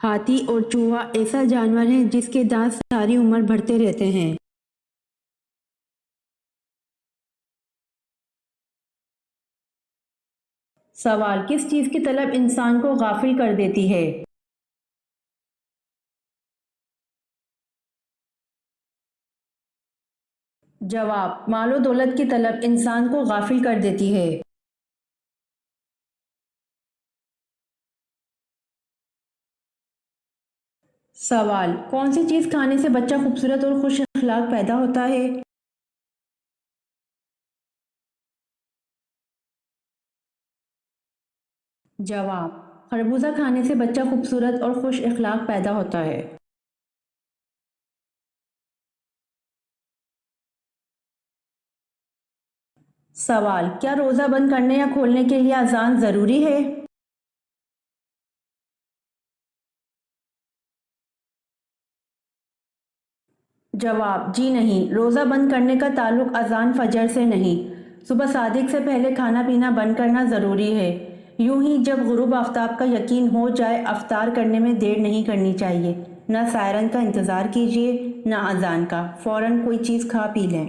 ہاتھی اور چوہا ایسا جانور ہے جس کے دانت ساری عمر بڑھتے رہتے ہیں۔ سوال، کس چیز کی طلب انسان کو غافل کر دیتی ہے؟ جواب، مال و دولت کی طلب انسان کو غافل کر دیتی ہے۔ سوال، کون سی چیز کھانے سے بچہ خوبصورت اور خوش اخلاق پیدا ہوتا ہے؟ جواب، خربوزہ کھانے سے بچہ خوبصورت اور خوش اخلاق پیدا ہوتا ہے۔ سوال، کیا روزہ بند کرنے یا کھولنے کے لیے اذان ضروری ہے؟ جواب، جی نہیں، روزہ بند کرنے کا تعلق اذان فجر سے نہیں، صبح صادق سے پہلے کھانا پینا بند کرنا ضروری ہے۔ یوں ہی جب غروب آفتاب کا یقین ہو جائے افطار کرنے میں دیر نہیں کرنی چاہیے، نہ سائرن کا انتظار کیجیے نہ اذان کا، فوراً کوئی چیز کھا پی لیں۔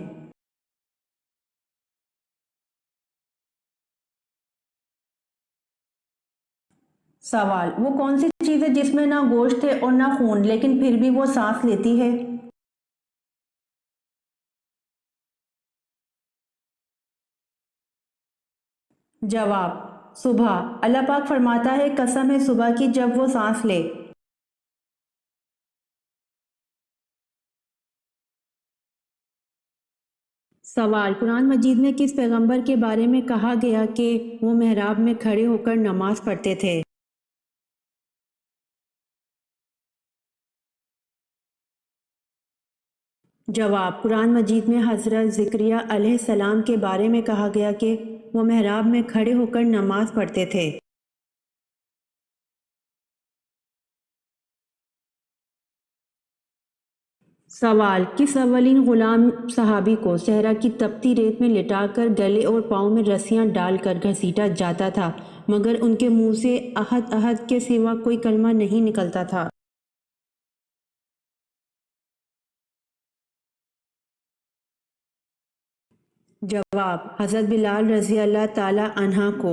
سوال، وہ کون سی چیز ہے جس میں نہ گوشت ہے اور نہ خون لیکن پھر بھی وہ سانس لیتی ہے؟ جواب، صبح، اللہ پاک فرماتا ہے قسم ہے صبح کی جب وہ سانس لے۔ سوال، قرآن مجید میں کس پیغمبر کے بارے میں کہا گیا کہ وہ محراب میں کھڑے ہو کر نماز پڑھتے تھے؟ جواب، قرآن مجید میں حضرت زکریا علیہ السلام کے بارے میں کہا گیا کہ وہ محراب میں کھڑے ہو کر نماز پڑھتے تھے۔ سوال، کس اولین غلام صحابی کو صحرا کی تپتی ریت میں لٹا کر گلے اور پاؤں میں رسیاں ڈال کر گھسیٹا جاتا تھا مگر ان کے منہ سے احد احد کے سوا کوئی کلمہ نہیں نکلتا تھا؟ جواب، حضرت بلال رضی اللہ تعالی عنہ کو۔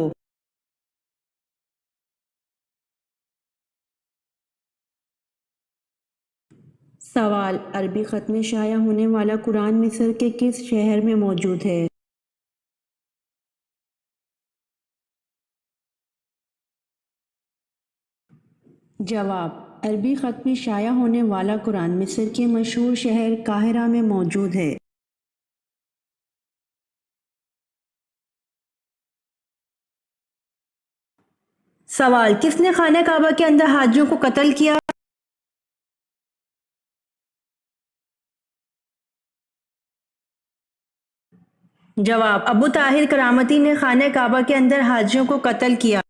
سوال، عربی خط میں شائع ہونے والا قرآن مصر کے کس شہر میں موجود ہے؟ جواب، عربی خط میں شائع ہونے والا قرآن مصر کے مشہور شہر قاہرہ میں موجود ہے۔ سوال، کس نے خانہ کعبہ کے اندر حاجیوں کو قتل کیا؟ جواب، ابو طاہر کرامتی نے خانہ کعبہ کے اندر حاجیوں کو قتل کیا۔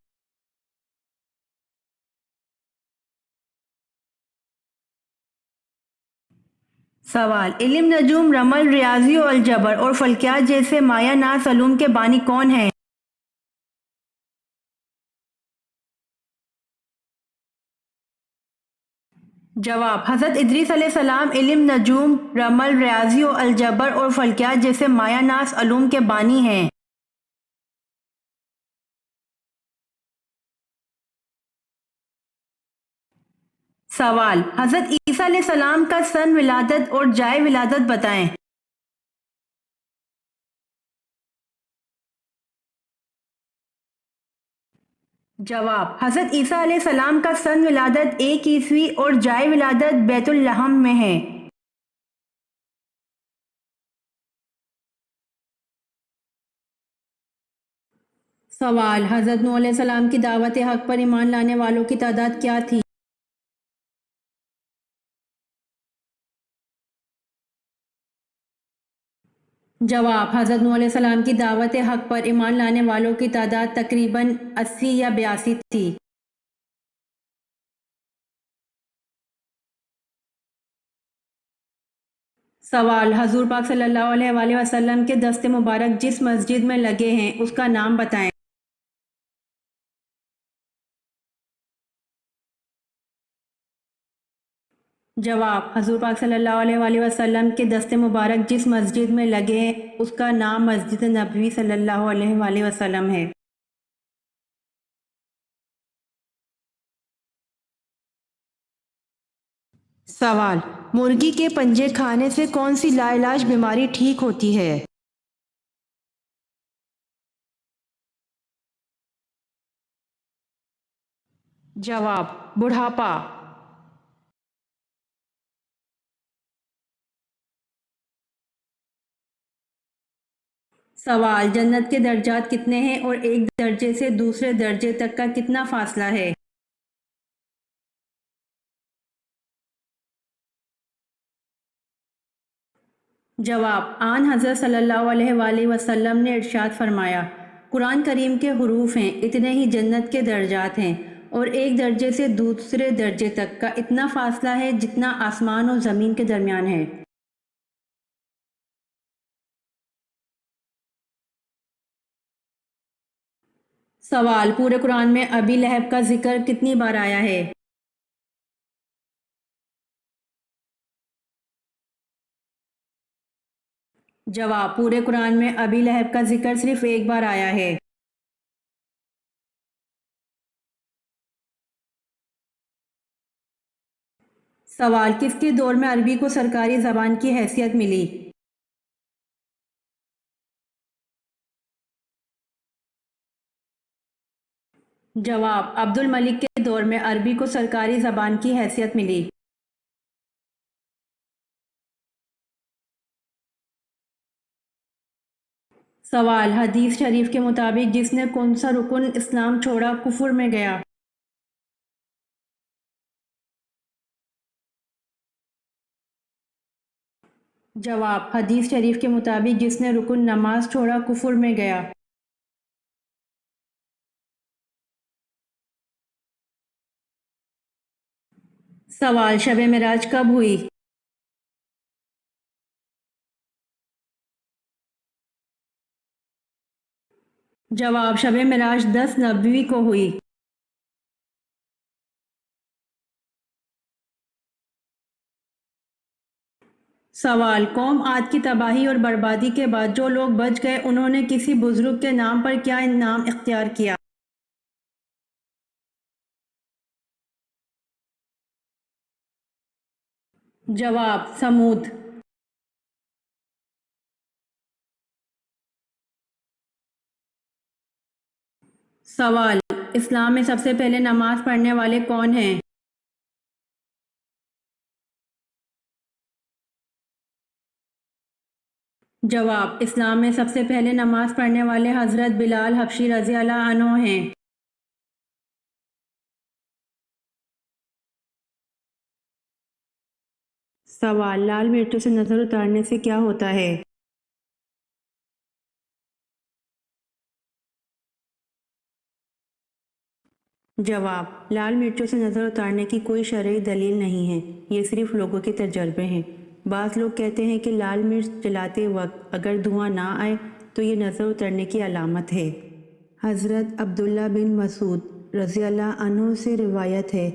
سوال، علم نجوم، رمل، ریاضی و الجبر اور فلکیات جیسے مایہ ناز علوم کے بانی کون ہیں؟ جواب، حضرت ادریس علیہ السلام علم نجوم، رمل، ریاضی و الجبر اور فلکیات جیسے مایہ ناز علوم کے بانی ہیں۔ سوال، حضرت عیسیٰ علیہ السلام کا سن ولادت اور جائے ولادت بتائیں۔ جواب، حضرت عیسیٰ علیہ السلام کا سن ولادت 1 اور جائے ولادت بیت لحم میں ہے۔ سوال، حضرت نوح علیہ السلام کی دعوت حق پر ایمان لانے والوں کی تعداد کیا تھی؟ جواب، حضرت نوح علیہ السلام کی دعوت حق پر ایمان لانے والوں کی تعداد تقریباً 80 یا 82 تھی۔ سوال، حضور پاک صلی اللہ علیہ وآلہ وسلم کے دست مبارک جس مسجد میں لگے ہیں اس کا نام بتائیں۔ جواب: حضور پاک صلی اللہ علیہ وآلہ وسلم کے دست مبارک جس مسجد میں لگے ہیں اس کا نام مسجد نبوی صلی اللہ علیہ وآلہ وسلم ہے۔ سوال: مرغی کے پنجے کھانے سے کون سی لا علاج بیماری ٹھیک ہوتی ہے؟ جواب: بڑھاپا۔ سوال: جنت کے درجات کتنے ہیں اور ایک درجے سے دوسرے درجے تک کا کتنا فاصلہ ہے؟ جواب: آن حضرت صلی اللہ علیہ وآلہ وسلم نے ارشاد فرمایا، قرآن کریم کے حروف ہیں اتنے ہی جنت کے درجات ہیں، اور ایک درجے سے دوسرے درجے تک کا اتنا فاصلہ ہے جتنا آسمان اور زمین کے درمیان ہے۔ سوال: پورے قرآن میں ابی لہب کا ذکر کتنی بار آیا ہے؟ جواب: پورے قرآن میں ابی لہب کا ذکر صرف ایک بار آیا ہے۔ سوال: کس کے دور میں عربی کو سرکاری زبان کی حیثیت ملی؟ جواب: عبد الملک کے دور میں عربی کو سرکاری زبان کی حیثیت ملی۔ سوال: حدیث شریف کے مطابق جس نے کون سا رکن اسلام چھوڑا کفر میں گیا؟ جواب: حدیث شریف کے مطابق جس نے رکن نماز چھوڑا کفر میں گیا۔ سوال: شب معراج کب ہوئی؟ جواب: شب معراج 10 نبوی کو ہوئی۔ سوال: قوم عاد کی تباہی اور بربادی کے بعد جو لوگ بچ گئے انہوں نے کسی بزرگ کے نام پر کیا نام اختیار کیا؟ جواب: سمود۔ سوال: اسلام میں سب سے پہلے نماز پڑھنے والے کون ہیں؟ جواب: اسلام میں سب سے پہلے نماز پڑھنے والے حضرت بلال حبشی رضی اللہ عنہ ہیں۔ سوال: لال مرچوں سے نظر اتارنے سے کیا ہوتا ہے؟ جواب: لال مرچوں سے نظر اتارنے کی کوئی شرعی دلیل نہیں ہے، یہ صرف لوگوں کے تجربے ہیں۔ بعض لوگ کہتے ہیں کہ لال مرچ جلاتے وقت اگر دھواں نہ آئے تو یہ نظر اترنے کی علامت ہے۔ حضرت عبداللہ بن مسعود رضی اللہ عنہ سے روایت ہے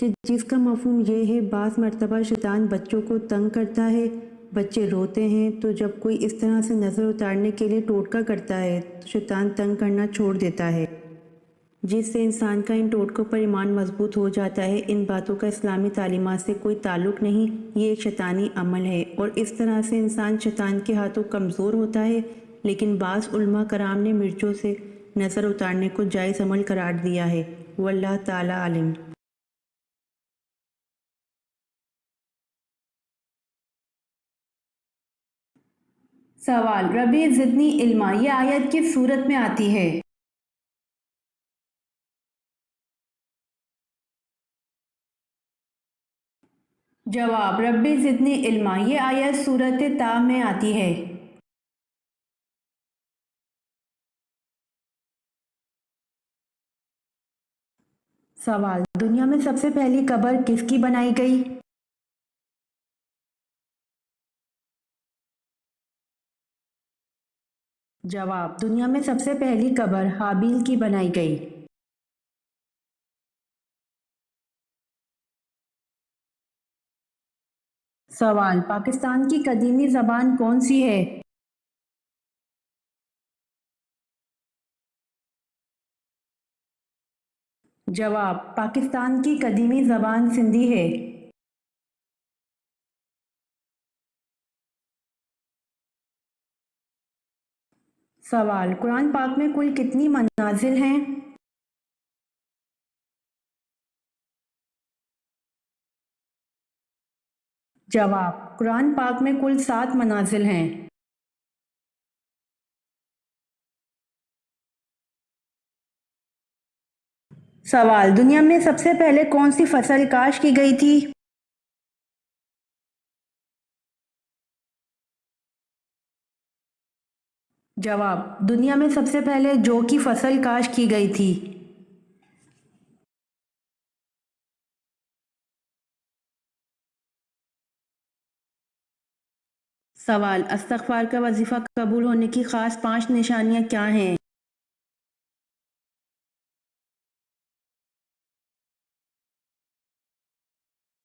کہ جس کا مفہوم یہ ہے بعض مرتبہ شیطان بچوں کو تنگ کرتا ہے، بچے روتے ہیں تو جب کوئی اس طرح سے نظر اتارنے کے لیے ٹوٹکا کرتا ہے تو شیطان تنگ کرنا چھوڑ دیتا ہے، جس سے انسان کا ان ٹوٹکوں پر ایمان مضبوط ہو جاتا ہے۔ ان باتوں کا اسلامی تعلیمات سے کوئی تعلق نہیں، یہ ایک شیطانی عمل ہے اور اس طرح سے انسان شیطان کے ہاتھوں کمزور ہوتا ہے، لیکن بعض علماء کرام نے مرچوں سے نظر اتارنے کو جائز عمل قرار دیا ہے، واللہ تعالی عالم۔ سوال: ربی زدنی علما یہ آیت کس صورت میں آتی ہے؟ جواب: ربی زدنی علما یہ آیت سورۃ طٰ میں آتی ہے۔ سوال: دنیا میں سب سے پہلی قبر کس کی بنائی گئی؟ جواب: دنیا میں سب سے پہلی قبر حابیل کی بنائی گئی۔ سوال: پاکستان کی قدیمی زبان کون سی ہے؟ جواب: پاکستان کی قدیمی زبان سندھی ہے۔ سوال: قرآن پاک میں کل کتنی منازل ہیں؟ جواب: قرآن پاک میں کل 7 منازل ہیں۔ سوال: دنیا میں سب سے پہلے کون سی فصل کاشت کی گئی تھی؟ جواب: دنیا میں سب سے پہلے جو کی فصل کاشت کی گئی تھی۔ سوال: استغفار کا وظیفہ قبول ہونے کی خاص 5 نشانیاں کیا ہیں؟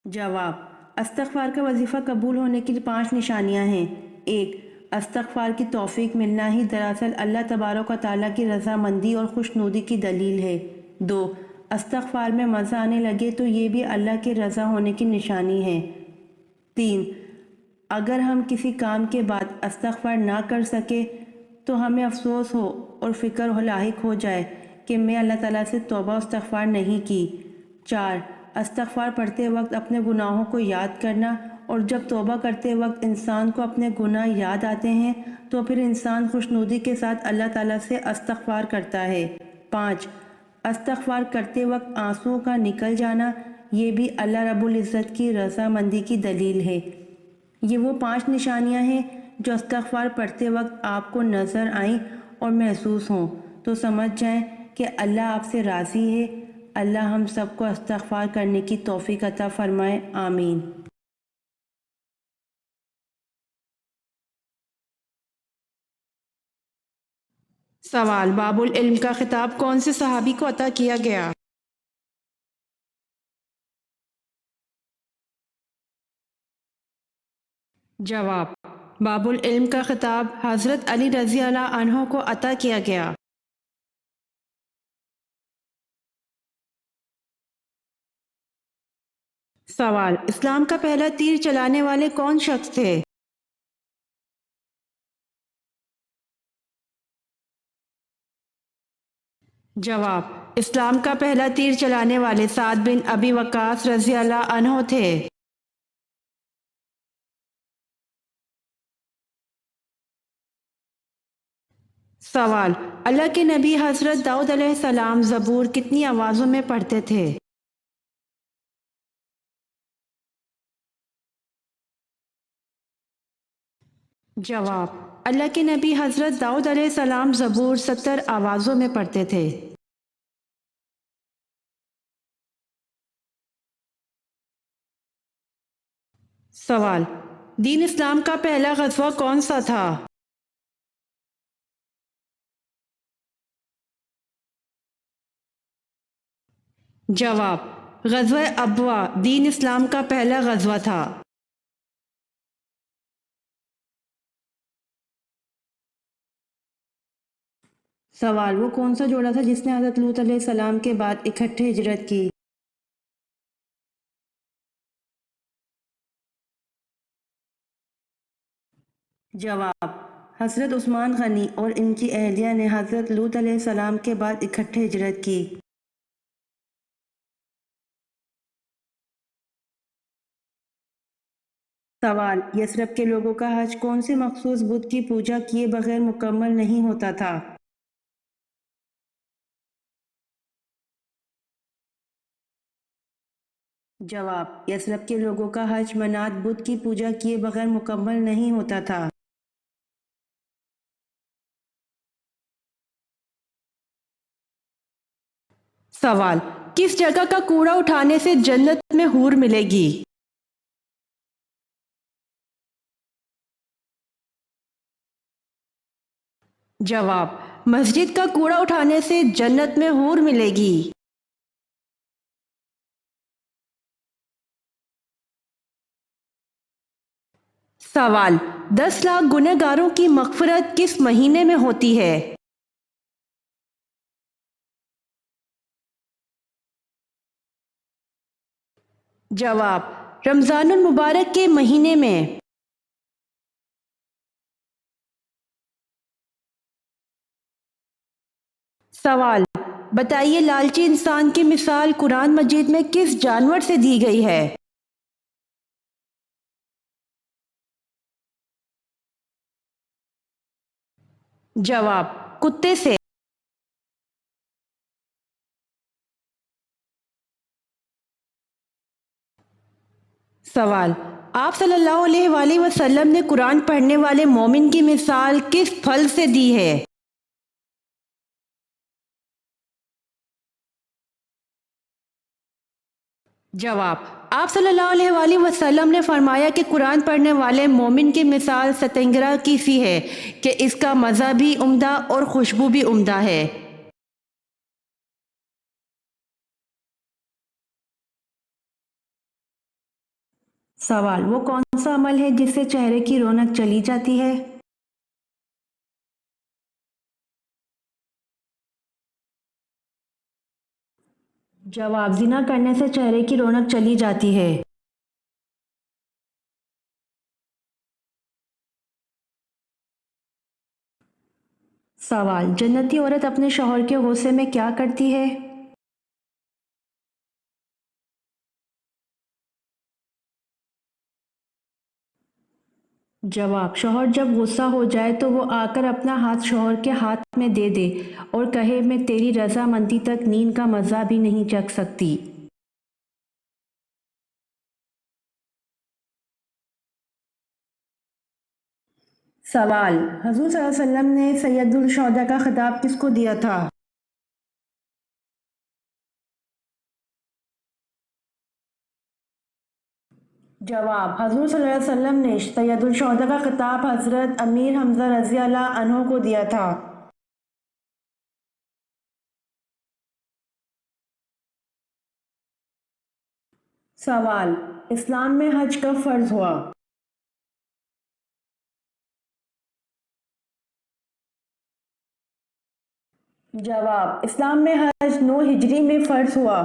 جواب: استغفار کا وظیفہ قبول ہونے کی 5 نشانیاں ہیں۔ 1. استغفار کی توفیق ملنا ہی دراصل اللہ تبارک و تعالیٰ کی رضامندی اور خوشنودی کی دلیل ہے۔ 2. استغفار میں مزہ آنے لگے تو یہ بھی اللہ کے رضا ہونے کی نشانی ہے۔ 3. اگر ہم کسی کام کے بعد استغفار نہ کر سکے تو ہمیں افسوس ہو اور فکر لاحق ہو جائے کہ میں اللہ تعالیٰ سے توبہ و استغفار نہیں کی۔ 4. استغفار پڑھتے وقت اپنے گناہوں کو یاد کرنا، اور جب توبہ کرتے وقت انسان کو اپنے گناہ یاد آتے ہیں تو پھر انسان خوشنودی کے ساتھ اللہ تعالیٰ سے استغفار کرتا ہے۔ 5. استغفار کرتے وقت آنسوؤں کا نکل جانا، یہ بھی اللہ رب العزت کی رضامندی کی دلیل ہے۔ یہ وہ 5 نشانیاں ہیں جو استغفار پڑھتے وقت آپ کو نظر آئیں اور محسوس ہوں تو سمجھ جائیں کہ اللہ آپ سے راضی ہے۔ اللہ ہم سب کو استغفار کرنے کی توفیق عطا فرمائے، آمین۔ سوال: باب العلم کا خطاب کون سے صحابی کو عطا کیا گیا؟ جواب: باب العلم کا خطاب حضرت علی رضی اللہ عنہ کو عطا کیا گیا۔ سوال: اسلام کا پہلا تیر چلانے والے کون شخص تھے؟ جواب: اسلام کا پہلا تیر چلانے والے سعد بن ابی وقاص رضی اللہ عنہ تھے۔ سوال: اللہ کے نبی حضرت داؤد علیہ السلام زبور کتنی آوازوں میں پڑھتے تھے؟ جواب: اللہ کے نبی حضرت داؤد علیہ السلام زبور 70 آوازوں میں پڑھتے تھے۔ سوال: دین اسلام کا پہلا غزوہ کون سا تھا؟ جواب: غزوہ ابوا دین اسلام کا پہلا غزوہ تھا۔ سوال: وہ کون سا جوڑا تھا جس نے حضرت لوط علیہ السلام کے بعد اکٹھے ہجرت کی؟ جواب: حضرت عثمان غنی اور ان کی اہلیہ نے حضرت لوط علیہ السلام کے بعد اکٹھے ہجرت کی۔ سوال: یثرب کے لوگوں کا حج کون سے مخصوص بت کی پوجا کیے بغیر مکمل نہیں ہوتا تھا؟ جواب: یثرب کے لوگوں کا حج منات بت کی پوجا کیے بغیر مکمل نہیں ہوتا تھا۔ سوال: کس جگہ کا کوڑا اٹھانے سے جنت میں حور ملے گی؟ جواب: مسجد کا کوڑا اٹھانے سے جنت میں حور ملے گی۔ سوال: 10 لاکھ گنہگاروں کی مغفرت کس مہینے میں ہوتی ہے؟ جواب: رمضان المبارک کے مہینے میں۔ سوال: بتائیے لالچی انسان کی مثال قرآن مجید میں کس جانور سے دی گئی ہے؟ جواب: کتے سے۔ سوال: آپ صلی اللہ علیہ وآلہ وسلم نے قرآن پڑھنے والے مومن کی مثال کس پھل سے دی ہے؟ جواب: آپ صلی اللہ علیہ وآلہ وسلم نے فرمایا کہ قرآن پڑھنے والے مومن کی مثال ستنگرا کی سی ہے کہ اس کا مزہ بھی عمدہ اور خوشبو بھی عمدہ ہے۔ سوال: وہ کون سا عمل ہے جس سے چہرے کی رونق چلی جاتی ہے؟ جواب: زنا کرنے سے چہرے کی رونق چلی جاتی ہے۔ سوال: جنتی عورت اپنے شوہر کے غصے میں کیا کرتی ہے؟ جواب: شوہر جب غصہ ہو جائے تو وہ آ کر اپنا ہاتھ شوہر کے ہاتھ میں دے دے اور کہے میں تیری رضامندی تک نیند کا مزہ بھی نہیں چکھ سکتی۔ سوال: حضور صلی اللہ علیہ وسلم نے سید الشہداء کا خطاب کس کو دیا تھا؟ جواب: حضور صلی اللہ علیہ وسلم نے سید الشہداء کا خطاب حضرت امیر حمزہ رضی اللہ عنہ کو دیا تھا۔ سوال: اسلام میں حج کب فرض ہوا؟ جواب: اسلام میں حج 9 ہجری میں فرض ہوا۔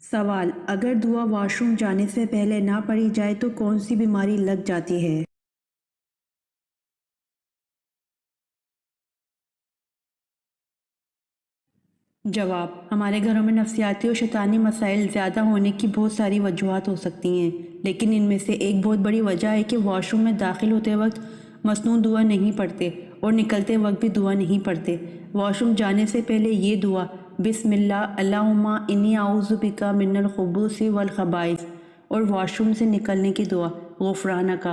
سوال: اگر دعا واش روم جانے سے پہلے نہ پڑھی جائے تو کون سی بیماری لگ جاتی ہے؟ جواب: ہمارے گھروں میں نفسیاتی اور شیطانی مسائل زیادہ ہونے کی بہت ساری وجوہات ہو سکتی ہیں، لیکن ان میں سے ایک بہت بڑی وجہ ہے کہ واش روم میں داخل ہوتے وقت مسنون دعا نہیں پڑھتے اور نکلتے وقت بھی دعا نہیں پڑھتے۔ واش روم جانے سے پہلے یہ دعا بسم اللہ اللہم انی اعوذ بک من الخبث والخبائث اور واش روم سے نکلنے کی دعا غفرانک،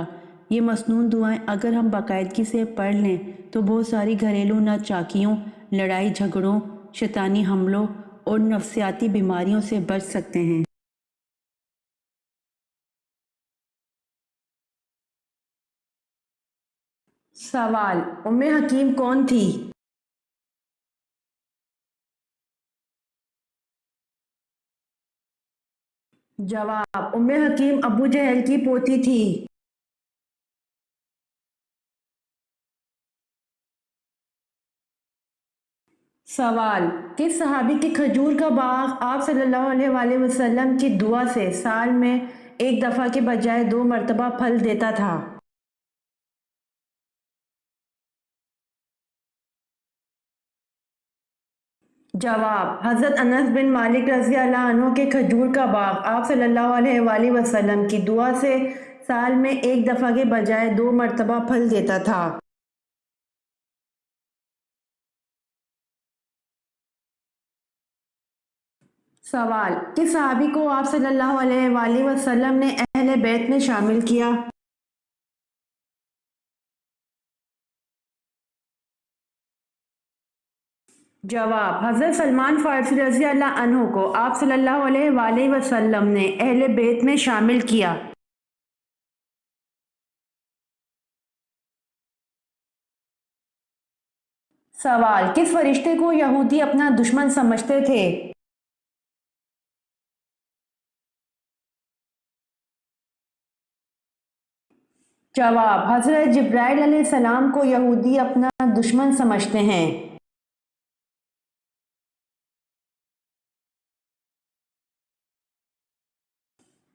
یہ مسنون دعائیں اگر ہم باقاعدگی سے پڑھ لیں تو بہت ساری گھریلو ناچاکیوں، لڑائی جھگڑوں، شیطانی حملوں اور نفسیاتی بیماریوں سے بچ سکتے ہیں۔ سوال: ام حکیم کون تھی؟ جواب: ام حکیم ابو جہل کی پوتی تھی۔ سوال: کس صحابی کے کھجور کا باغ آپ صلی اللہ علیہ وآلہ وسلم کی دعا سے سال میں ایک دفعہ کے بجائے 2 مرتبہ پھل دیتا تھا؟ جواب: حضرت انس بن مالک رضی اللہ عنہ کے کھجور کا باغ آپ صلی اللہ علیہ وآلہ وسلم کی دعا سے سال میں ایک دفعہ کے بجائے 2 مرتبہ پھل دیتا تھا۔ سوال: کس صحابی کو آپ صلی اللہ علیہ وآلہ وسلم نے اہل بیت میں شامل کیا؟ جواب: حضرت سلمان فارسی رضی اللہ عنہ کو آپ صلی اللہ علیہ وآلہ وسلم نے اہل بیت میں شامل کیا۔ سوال: کس فرشتے کو یہودی اپنا دشمن سمجھتے تھے؟ جواب: حضرت جبرائیل علیہ السلام کو یہودی اپنا دشمن سمجھتے ہیں۔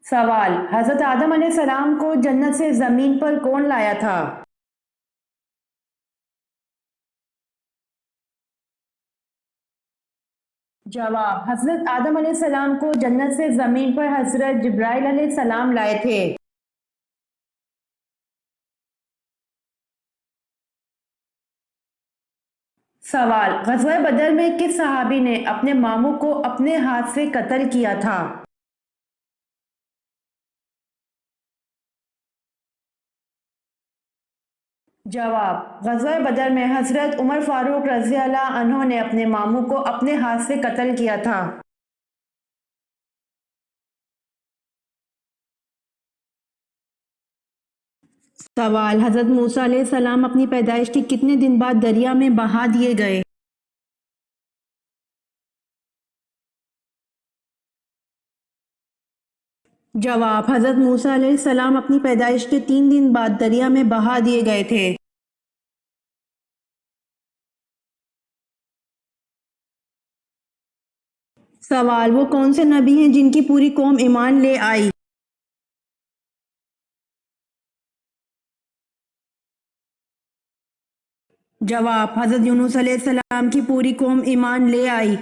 سوال: حضرت آدم علیہ السلام کو جنت سے زمین پر کون لایا تھا؟ جواب: حضرت آدم علیہ السلام کو جنت سے زمین پر حضرت جبرائیل علیہ السلام لائے تھے۔ سوال: غزوہ بدر میں کس صحابی نے اپنے ماموں کو اپنے ہاتھ سے قتل کیا تھا؟ جواب: غزوہ بدر میں حضرت عمر فاروق رضی اللہ عنہ نے اپنے ماموں کو اپنے ہاتھ سے قتل کیا تھا۔ سوال: حضرت موسیٰ علیہ السلام اپنی پیدائش کے کتنے دن بعد دریا میں بہا دیے گئے؟ جواب: حضرت موسیٰ علیہ السلام اپنی پیدائش کے 3 دن بعد دریا میں بہا دیے گئے تھے۔ سوال: وہ کون سے نبی ہیں جن کی پوری قوم ایمان لے آئی؟ جواب: حضرت یونس علیہ السلام کی پوری قوم ایمان لے آئی۔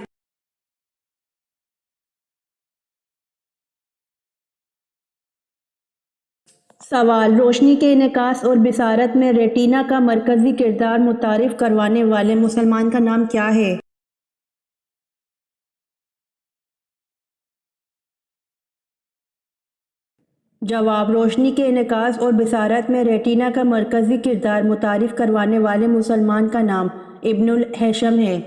سوال: روشنی کے انعکاس اور بصارت میں ریٹینا کا مرکزی کردار متعارف کروانے والے مسلمان کا نام کیا ہے؟ جواب: روشنی کے انعکاس اور بصارت میں ریٹینا کا مرکزی کردار متعارف کروانے والے مسلمان کا نام ابن الہیثم ہے۔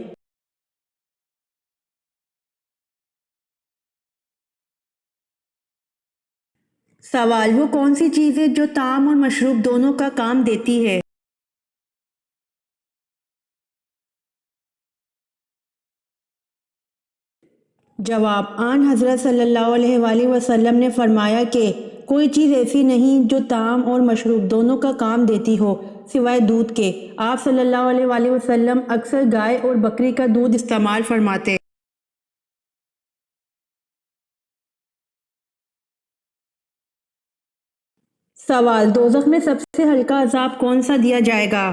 سوال: وہ کون سی چیز ہے جو طعام اور مشروب دونوں کا کام دیتی ہے؟ جواب: آن حضرت صلی اللہ علیہ وآلہ وسلم نے فرمایا کہ کوئی چیز ایسی نہیں جو طعام اور مشروب دونوں کا کام دیتی ہو سوائے دودھ کے۔ آپ صلی اللہ علیہ وآلہ وسلم اکثر گائے اور بکری کا دودھ استعمال فرماتے۔ سوال: دوزخ میں سب سے ہلکا عذاب کون سا دیا جائے گا؟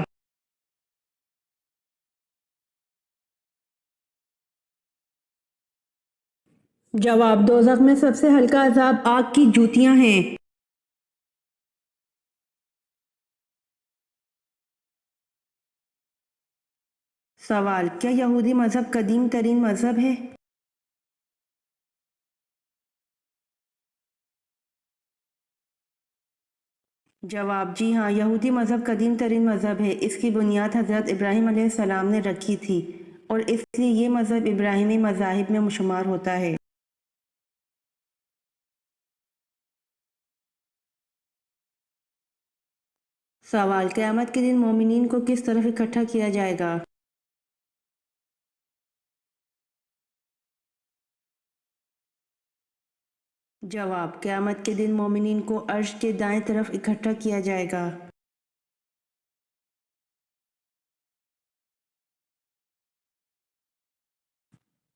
جواب: دوزخ میں سب سے ہلکا عذاب آگ کی جوتیاں ہیں۔ سوال: کیا یہودی مذہب قدیم ترین مذہب ہے؟ جواب: جی ہاں، یہودی مذہب قدیم ترین مذہب ہے۔ اس کی بنیاد حضرت ابراہیم علیہ السلام نے رکھی تھی اور اس لیے یہ مذہب ابراہیمی مذاہب میں شمار ہوتا ہے۔ سوال: قیامت کے دن مومنین کو کس طرف اکٹھا کیا جائے گا؟ جواب: قیامت کے دن مومنین کو عرش کے دائیں طرف اکٹھا کیا جائے گا۔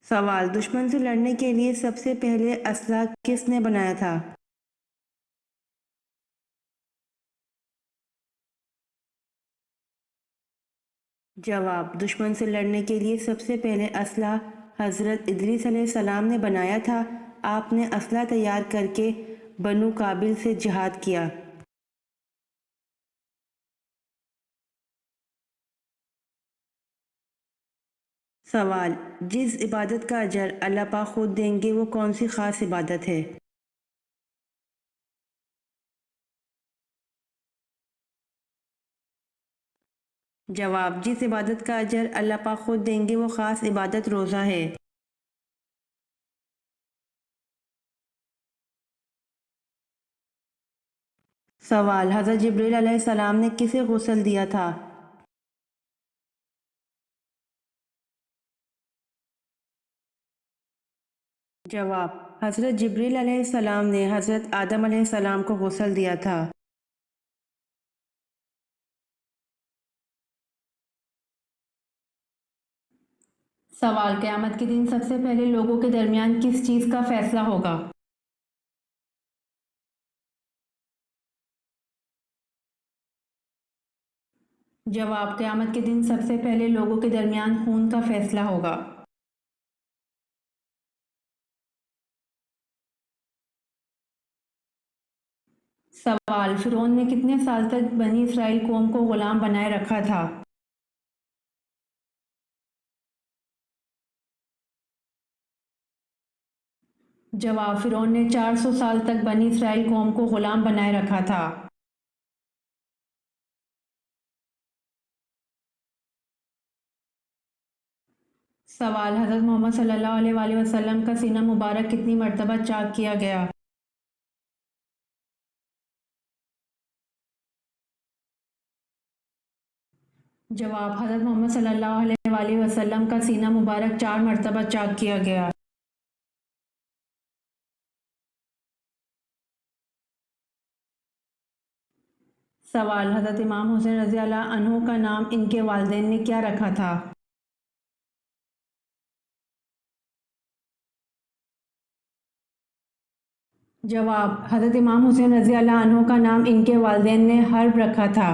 سوال: دشمن سے لڑنے کے لیے سب سے پہلے اسلحہ کس نے بنایا تھا؟ جواب: دشمن سے لڑنے کے لیے سب سے پہلے اسلحہ حضرت ادریس علیہ السلام نے بنایا تھا۔ آپ نے اسلحہ تیار کر کے بنو قابل سے جہاد کیا۔ سوال: جس عبادت کا اجر اللہ پاک خود دیں گے وہ کون سی خاص عبادت ہے؟ جواب: جس عبادت کا اجر اللہ پاک خود دیں گے وہ خاص عبادت روزہ ہے۔ سوال: حضرت جبریل علیہ السلام نے کسے غسل دیا تھا؟ جواب: حضرت جبریل علیہ السلام نے حضرت آدم علیہ السلام کو غسل دیا تھا۔ سوال: قیامت کے دن سب سے پہلے لوگوں کے درمیان کس چیز کا فیصلہ ہوگا؟ جواب: قیامت کے دن سب سے پہلے لوگوں کے درمیان خون کا فیصلہ ہوگا۔ سوال: فرعون نے کتنے سال تک بنی اسرائیل قوم کو غلام بنائے رکھا تھا؟ جواب: فرعون نے 400 سال تک بنی اسرائیل قوم کو غلام بنائے رکھا تھا۔ سوال: حضرت محمد صلی اللہ علیہ وآلہ وسلم کا سینہ مبارک کتنی مرتبہ چاک کیا گیا؟ جواب: حضرت محمد صلی اللہ علیہ وآلہ وسلم کا سینہ مبارک 4 مرتبہ چاک کیا گیا۔ سوال: حضرت امام حسین رضی اللہ عنہ کا نام ان کے والدین نے کیا رکھا تھا؟ جواب: حضرت امام حسین رضی اللہ عنہ کا نام ان کے والدین نے حرب رکھا تھا۔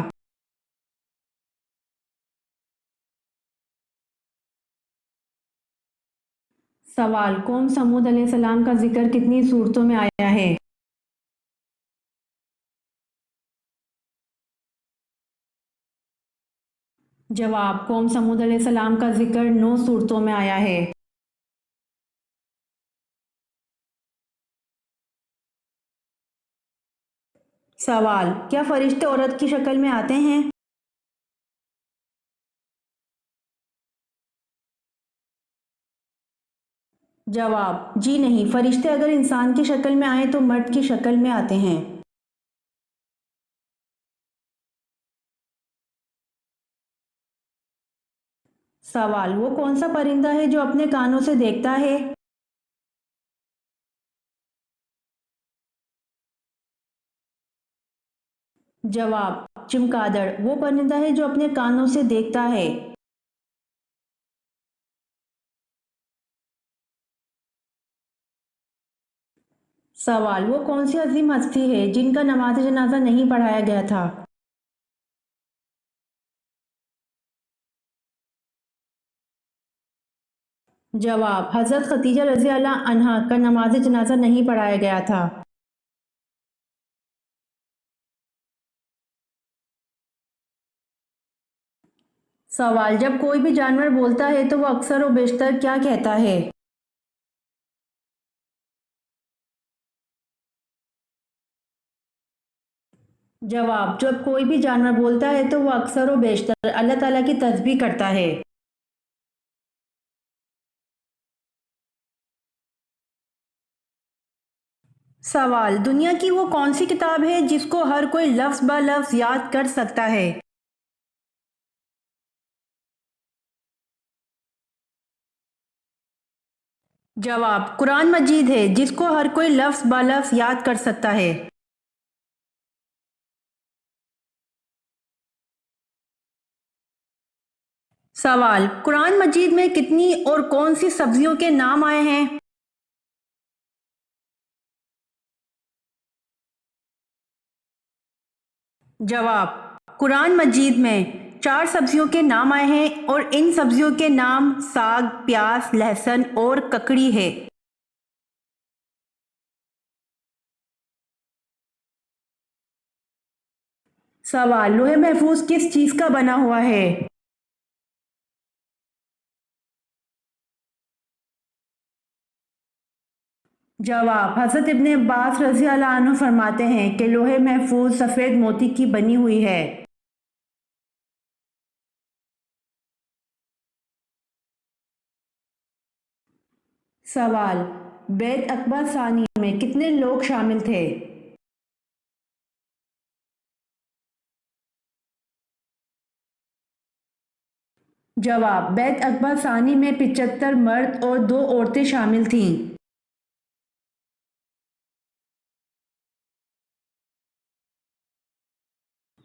سوال: قوم سمود علیہ السلام کا ذکر کتنی صورتوں میں آیا ہے؟ جواب: قوم سمود علیہ السلام کا ذکر 9 صورتوں میں آیا ہے۔ سوال: کیا فرشتے عورت کی شکل میں آتے ہیں؟ جواب: جی نہیں، فرشتے اگر انسان کی شکل میں آئیں تو مرد کی شکل میں آتے ہیں۔ سوال: وہ کون سا پرندہ ہے جو اپنے کانوں سے دیکھتا ہے؟ جواب: چمگادڑ وہ پرندہ ہے جو اپنے کانوں سے دیکھتا ہے۔ سوال: وہ کون سی عظیم ہستی ہے جن کا نماز جنازہ نہیں پڑھایا گیا تھا؟ جواب: حضرت خدیجہ رضی اللہ عنہا کا نماز جنازہ نہیں پڑھایا گیا تھا۔ سوال: جب کوئی بھی جانور بولتا ہے تو وہ اکثر و بیشتر کیا کہتا ہے؟ جواب: جب کوئی بھی جانور بولتا ہے تو وہ اکثر و بیشتر اللہ تعالیٰ کی تسبیح کرتا ہے۔ سوال: دنیا کی وہ کون سی کتاب ہے جس کو ہر کوئی لفظ بہ لفظ یاد کر سکتا ہے؟ جواب: قرآن مجید ہے جس کو ہر کوئی لفظ بہ لفظ یاد کر سکتا ہے۔ سوال: قرآن مجید میں کتنی اور کون سی سبزیوں کے نام آئے ہیں؟ جواب: قرآن مجید میں 4 سبزیوں کے نام آئے ہیں اور ان سبزیوں کے نام ساگ، پیاز، لہسن اور ککڑی ہے۔ سوال: لوح محفوظ کس چیز کا بنا ہوا ہے؟ جواب: حضرت ابن عباس رضی اللہ عنہ فرماتے ہیں کہ لوح محفوظ سفید موتی کی بنی ہوئی ہے۔ سوال: بیعت عقبہ ثانی میں کتنے لوگ شامل تھے؟ جواب: بیعت عقبہ ثانی میں 75 مرد اور 2 عورتیں شامل تھیں۔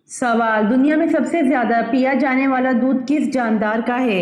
سوال: دنیا میں سب سے زیادہ پیا جانے والا دودھ کس جاندار کا ہے؟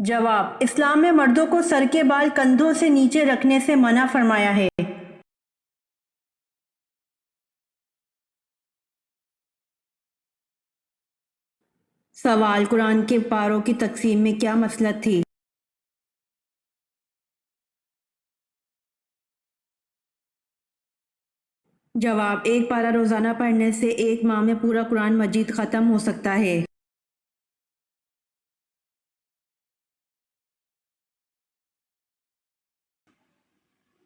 جواب: اسلام میں مردوں کو سر کے بال کندھوں سے نیچے رکھنے سے منع فرمایا ہے۔ سوال: قرآن کے پاروں کی تقسیم میں کیا مصلحت تھی؟ جواب: ایک پارہ روزانہ پڑھنے سے ایک ماہ میں پورا قرآن مجید ختم ہو سکتا ہے۔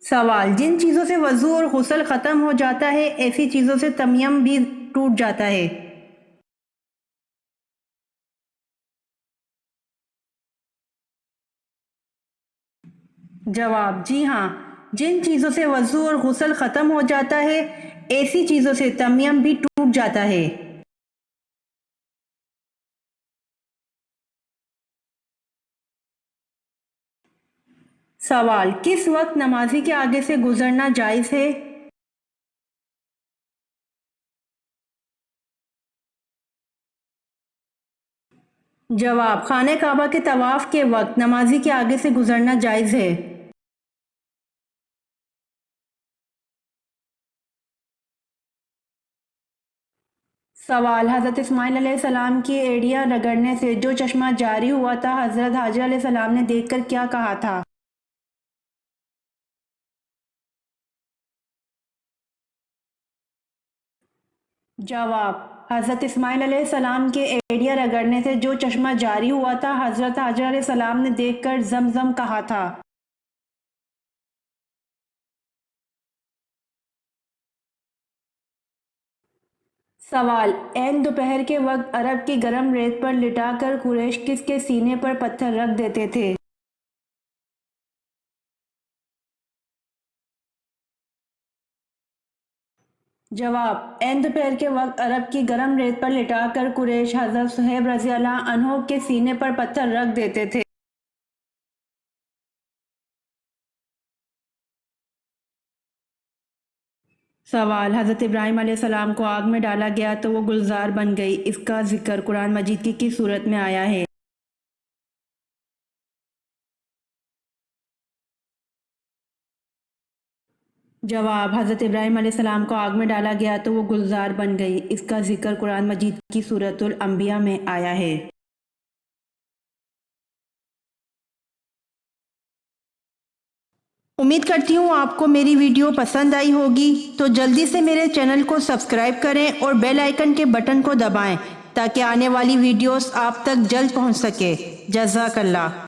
سوال: جن چیزوں سے وضو اور غسل ختم ہو جاتا ہے ایسی چیزوں سے تیمم بھی ٹوٹ جاتا ہے۔ جواب: جی ہاں، جن چیزوں سے وضو اور غسل ختم ہو جاتا ہے ایسی چیزوں سے تیمم بھی ٹوٹ جاتا ہے۔ سوال: کس وقت نمازی کے آگے سے گزرنا جائز ہے؟ جواب: خانہ کعبہ کے طواف کے وقت نمازی کے آگے سے گزرنا جائز ہے۔ سوال: حضرت اسماعیل علیہ السلام کی ایڑیاں رگڑنے سے جو چشمہ جاری ہوا تھا حضرت حاجر علیہ السلام نے دیکھ کر کیا کہا تھا؟ جواب: حضرت اسماعیل علیہ السلام کے ایڑیاں رگڑنے سے جو چشمہ جاری ہوا تھا حضرت حاجر علیہ السلام نے دیکھ کر زمزم کہا تھا۔ سوال: عین دوپہر کے وقت عرب کی گرم ریت پر لٹا کر قریش کس کے سینے پر پتھر رکھ دیتے تھے؟ جواب: عین دوپہر کے وقت عرب کی گرم ریت پر لٹا کر قریش حضرت صہیب رضی اللہ عنہ کے سینے پر پتھر رکھ دیتے تھے۔ سوال: حضرت ابراہیم علیہ السلام کو آگ میں ڈالا گیا تو وہ گلزار بن گئی، اس کا ذکر قرآن مجید کی کس صورت میں آیا ہے؟ جواب: حضرت ابراہیم علیہ السلام کو آگ میں ڈالا گیا تو وہ گلزار بن گئی، اس کا ذکر قرآن مجید کی سورۃ الانبیاء میں آیا ہے۔ امید کرتی ہوں آپ کو میری ویڈیو پسند آئی ہوگی، تو جلدی سے میرے چینل کو سبسکرائب کریں اور بیل آئیکن کے بٹن کو دبائیں تاکہ آنے والی ویڈیوز آپ تک جلد پہنچ سکے۔ جزاک اللہ۔